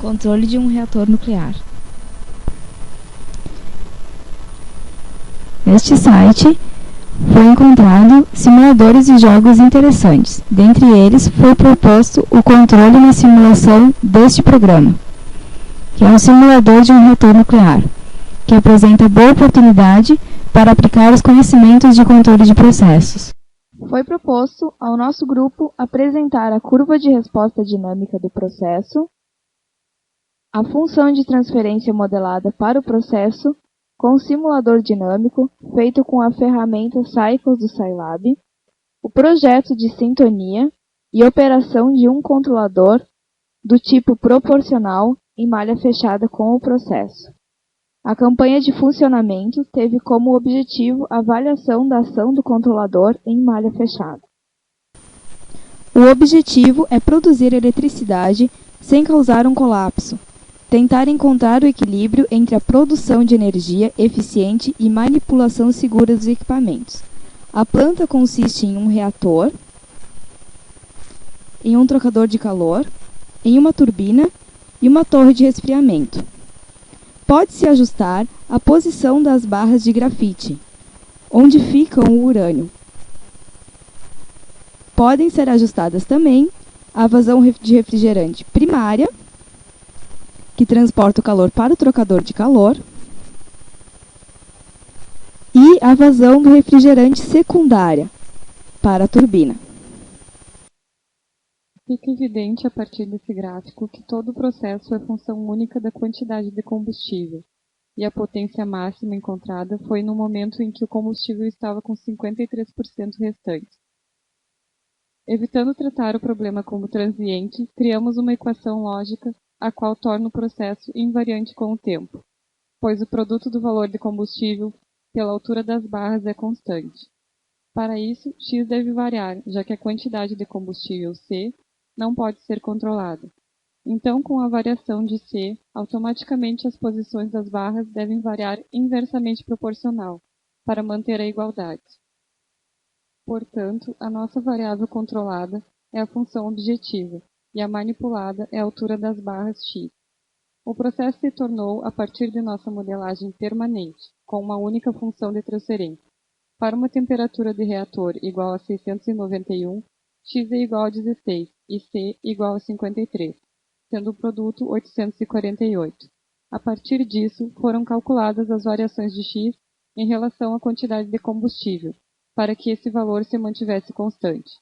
Controle de um reator nuclear. Neste site foi encontrado simuladores de jogos interessantes. Dentre eles, foi proposto o controle na simulação deste programa, que é um simulador de um reator nuclear, que apresenta boa oportunidade para aplicar os conhecimentos de controle de processos. Foi proposto ao nosso grupo apresentar a curva de resposta dinâmica do processo, a função de transferência modelada para o processo com simulador dinâmico feito com a ferramenta Cycles do Scilab, o projeto de sintonia e operação de um controlador do tipo proporcional em malha fechada com o processo. A campanha de funcionamento teve como objetivo a avaliação da ação do controlador em malha fechada. O objetivo é produzir eletricidade sem causar um colapso, tentar encontrar o equilíbrio entre a produção de energia eficiente e manipulação segura dos equipamentos. A planta consiste em um reator, em um trocador de calor, em uma turbina e uma torre de resfriamento. Pode-se ajustar a posição das barras de grafite, onde fica o urânio. Podem ser ajustadas também a vazão de refrigerante primária, que transporta o calor para o trocador de calor, e a vazão do refrigerante secundária para a turbina. Fica evidente a partir desse gráfico que todo o processo é função única da quantidade de combustível, e a potência máxima encontrada foi no momento em que o combustível estava com 53% restante. Evitando tratar o problema como transiente, criamos uma equação lógica a qual torna o processo invariante com o tempo, pois o produto do valor de combustível pela altura das barras é constante. Para isso, x deve variar, já que a quantidade de combustível C não pode ser controlada. Então, com a variação de C, automaticamente as posições das barras devem variar inversamente proporcional, para manter a igualdade. Portanto, a nossa variável controlada é a função objetiva, e a manipulada é a altura das barras x. O processo se tornou a partir de nossa modelagem permanente, com uma única função de transferência. Para uma temperatura de reator igual a 691, x é igual a 16 e C igual a 53, sendo o produto 848. A partir disso, foram calculadas as variações de x em relação à quantidade de combustível, para que esse valor se mantivesse constante.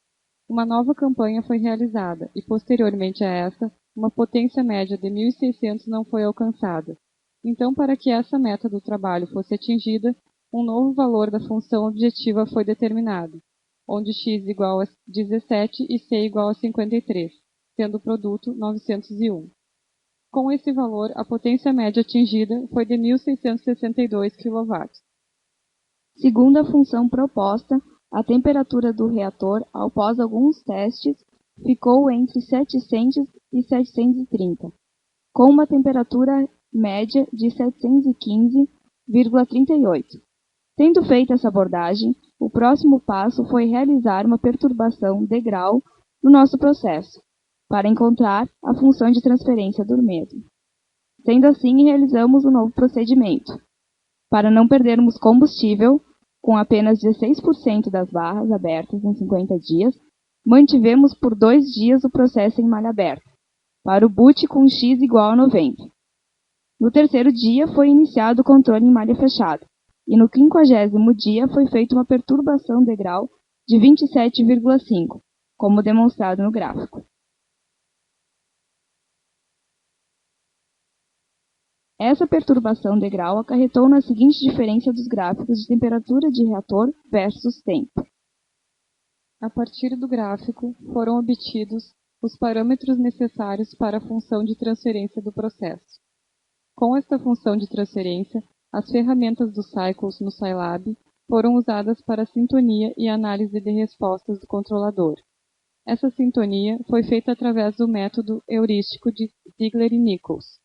Uma nova campanha foi realizada e, posteriormente a essa, uma potência média de 1.600 não foi alcançada. Então, para que essa meta do trabalho fosse atingida, um novo valor da função objetiva foi determinado, onde x igual a 17 e C igual a 53, sendo o produto 901. Com esse valor, a potência média atingida foi de 1.662 kW. Segundo a função proposta, a temperatura do reator, após alguns testes, ficou entre 700 e 730, com uma temperatura média de 715,38. Tendo feito essa abordagem, o próximo passo foi realizar uma perturbação de grau no nosso processo, para encontrar a função de transferência do mesmo. Sendo assim, realizamos um novo procedimento. Para não perdermos combustível, com apenas 16% das barras abertas em 50 dias, mantivemos por 2 dias o processo em malha aberta, para o boot com x igual a 90. No terceiro dia foi iniciado o controle em malha fechada, e no 50º dia foi feita uma perturbação de grau de 27,5, como demonstrado no gráfico. Essa perturbação de grau acarretou na seguinte diferença dos gráficos de temperatura de reator versus tempo. A partir do gráfico, foram obtidos os parâmetros necessários para a função de transferência do processo. Com esta função de transferência, as ferramentas do Cycles no Scilab foram usadas para a sintonia e análise de respostas do controlador. Essa sintonia foi feita através do método heurístico de Ziegler e Nichols,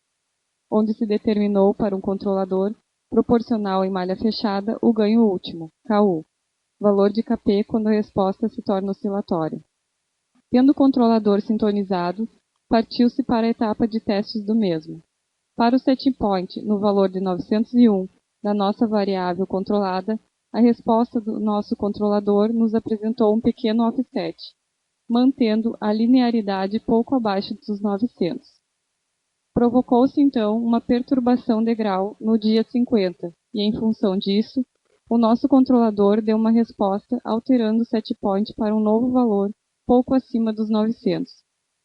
onde se determinou para um controlador proporcional em malha fechada o ganho último, KU, valor de Kp quando a resposta se torna oscilatória. Tendo o controlador sintonizado, partiu-se para a etapa de testes do mesmo. Para o setting point, no valor de 901 da nossa variável controlada, a resposta do nosso controlador nos apresentou um pequeno offset, mantendo a linearidade pouco abaixo dos 900. Provocou-se então uma perturbação de grau no dia 50, e em função disso, o nosso controlador deu uma resposta alterando o set point para um novo valor pouco acima dos 900,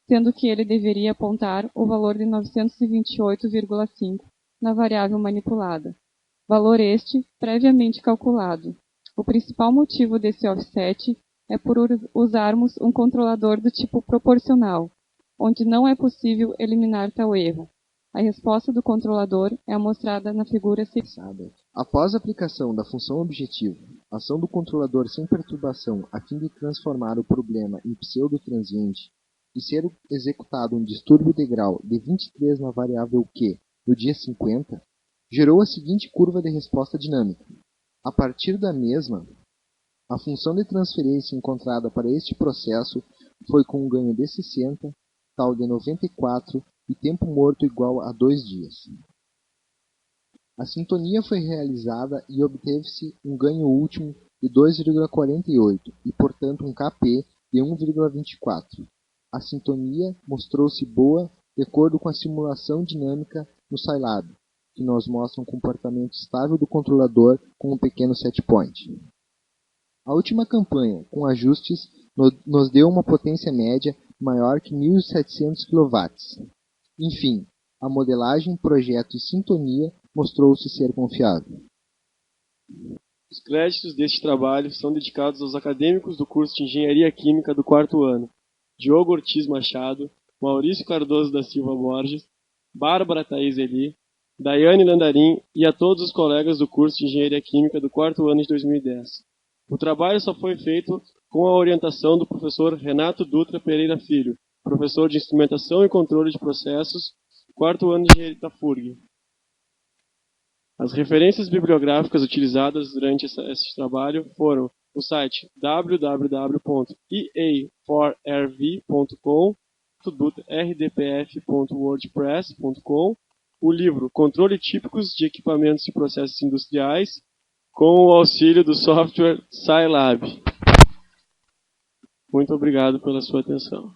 sendo que ele deveria apontar o valor de 928,5 na variável manipulada, valor este previamente calculado. O principal motivo desse offset é por usarmos um controlador do tipo proporcional, onde não é possível eliminar tal erro. A resposta do controlador é mostrada na figura seguinte. Após a aplicação da função objetivo, a ação do controlador sem perturbação a fim de transformar o problema em pseudo-transiente e ser executado um distúrbio de grau de 23 na variável Q no dia 50, gerou a seguinte curva de resposta dinâmica. A partir da mesma, a função de transferência encontrada para este processo foi com um ganho de 60, tal de 94 e tempo morto igual a 2 dias. A sintonia foi realizada e obteve-se um ganho último de 2,48 e, portanto, um KP de 1,24. A sintonia mostrou-se boa de acordo com a simulação dinâmica no Scilab, que nos mostra um comportamento estável do controlador com um pequeno set point. A última campanha, com ajustes, nos deu uma potência média maior que 1.700 kW. Enfim, a modelagem, projeto e sintonia mostrou-se ser confiável. Os créditos deste trabalho são dedicados aos acadêmicos do curso de Engenharia Química do 4º ano, Diogo Ortiz Machado, Maurício Cardoso da Silva Borges, Bárbara Thaís Eli, Daiane Landarim e a todos os colegas do curso de Engenharia Química do 4º ano de 2010. O trabalho só foi feito com a orientação do professor Renato Dutra Pereira Filho, professor de Instrumentação e Controle de Processos, 4º ano de Engenharia da FURG. As referências bibliográficas utilizadas durante esse trabalho foram o site www.ea4rv.com, rdpf.wordpress.com, o livro Controle Típicos de Equipamentos e Processos Industriais, com o auxílio do software Scilab. Muito obrigado pela sua atenção.